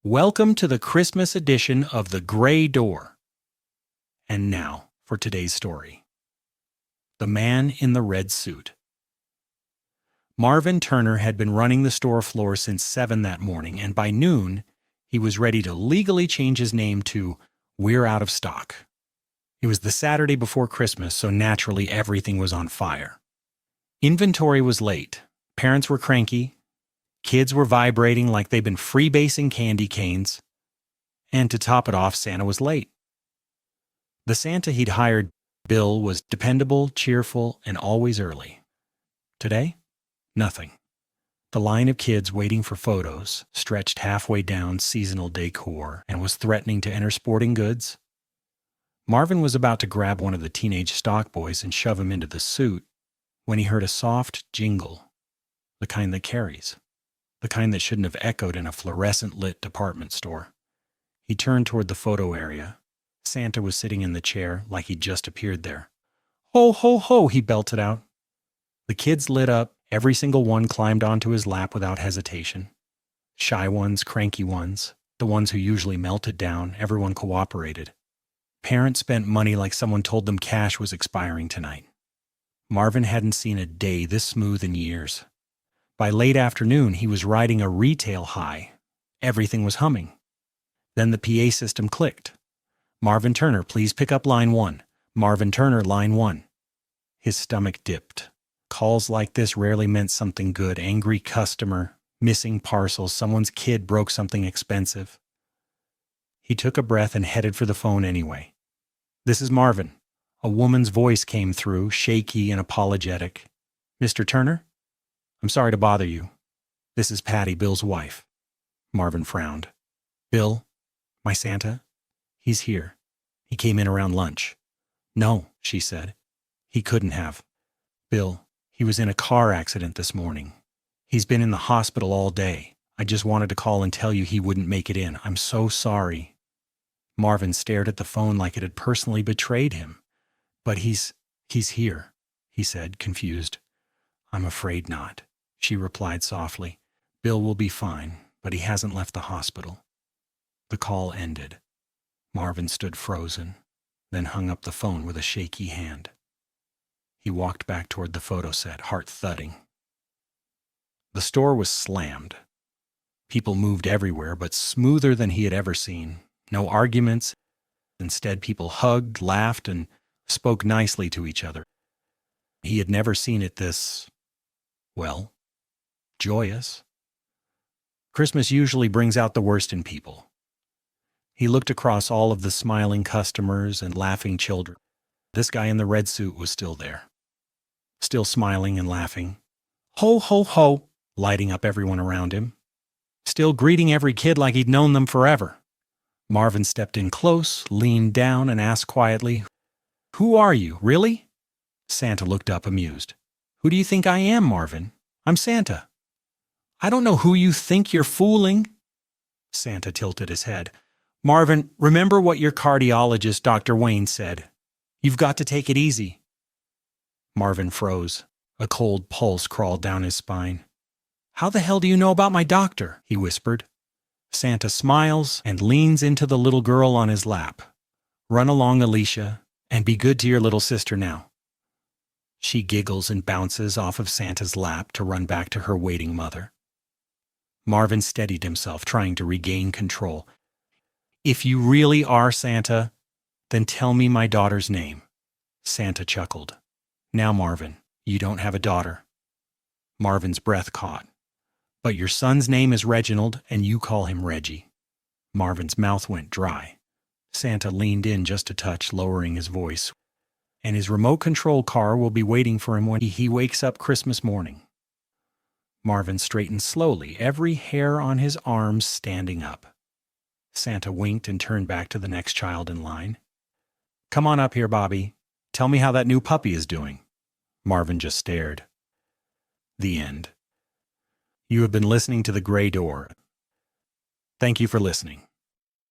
Welcome to the Christmas edition of The Gray Door. And now for today's story. The Man in the Red Suit. Marvin Turner had been running the store floor since 7 that morning, and by noon, he was ready to legally change his name to We're Out of Stock. It was the Saturday before Christmas, so naturally everything was on fire. Inventory was late. Parents were cranky. Kids were vibrating like they'd been freebasing candy canes. And to top it off, Santa was late. The Santa he'd hired, Bill, was dependable, cheerful, and always early. Today, nothing. The line of kids waiting for photos stretched halfway down seasonal decor and was threatening to enter sporting goods. Marvin was about to grab one of the teenage stock boys and shove him into the suit when he heard a soft jingle, the kind that carries. The kind that shouldn't have echoed in a fluorescent-lit department store. He turned toward the photo area. Santa was sitting in the chair like he'd just appeared there. "Ho, ho, ho," he belted out. The kids lit up. Every single one climbed onto his lap without hesitation. Shy ones, cranky ones, the ones who usually melted down, everyone cooperated. Parents spent money like someone told them cash was expiring tonight. Marvin hadn't seen a day this smooth in years. By late afternoon, he was riding a retail high. Everything was humming. Then the PA system clicked. "Marvin Turner, please pick up line 1. Marvin Turner, line 1. His stomach dipped. Calls like this rarely meant something good. Angry customer, missing parcels, someone's kid broke something expensive. He took a breath and headed for the phone anyway. "This is Marvin." A woman's voice came through, shaky and apologetic. "Mr. Turner? I'm sorry to bother you. This is Patty, Bill's wife." Marvin frowned. "Bill? My Santa? He's here. He came in around lunch." "No," she said. "He couldn't have. Bill, he was in a car accident this morning. He's been in the hospital all day. I just wanted to call and tell you he wouldn't make it in. I'm so sorry." Marvin stared at the phone like it had personally betrayed him. "But he's here," he said, confused. "I'm afraid not," she replied softly. "Bill will be fine, but he hasn't left the hospital." The call ended. Marvin stood frozen, then hung up the phone with a shaky hand. He walked back toward the photo set, heart thudding. The store was slammed. People moved everywhere, but smoother than he had ever seen. No arguments. Instead, people hugged, laughed, and spoke nicely to each other. He had never seen it this, well, joyous. Christmas usually brings out the worst in people. He looked across all of the smiling customers and laughing children. This guy in the red suit was still there. Still smiling and laughing. "Ho, ho, ho," lighting up everyone around him. Still greeting every kid like he'd known them forever. Marvin stepped in close, leaned down, and asked quietly, "Who are you, really?" Santa looked up amused. "Who do you think I am, Marvin? I'm Santa." "I don't know who you think you're fooling." Santa tilted his head. "Marvin, remember what your cardiologist, Dr. Wayne, said. You've got to take it easy." Marvin froze. A cold pulse crawled down his spine. "How the hell do you know about my doctor?" he whispered. Santa smiles and leans into the little girl on his lap. "Run along, Alicia, and be good to your little sister now." She giggles and bounces off of Santa's lap to run back to her waiting mother. Marvin steadied himself, trying to regain control. "If you really are Santa, then tell me my daughter's name." Santa chuckled. "Now, Marvin, you don't have a daughter." Marvin's breath caught. "But your son's name is Reginald, and you call him Reggie." Marvin's mouth went dry. Santa leaned in just a touch, lowering his voice. "And his remote control car will be waiting for him when he wakes up Christmas morning." Marvin straightened slowly, every hair on his arms standing up. Santa winked and turned back to the next child in line. "Come on up here, Bobby. Tell me how that new puppy is doing." Marvin just stared. The end. You have been listening to The Gray Door. Thank you for listening.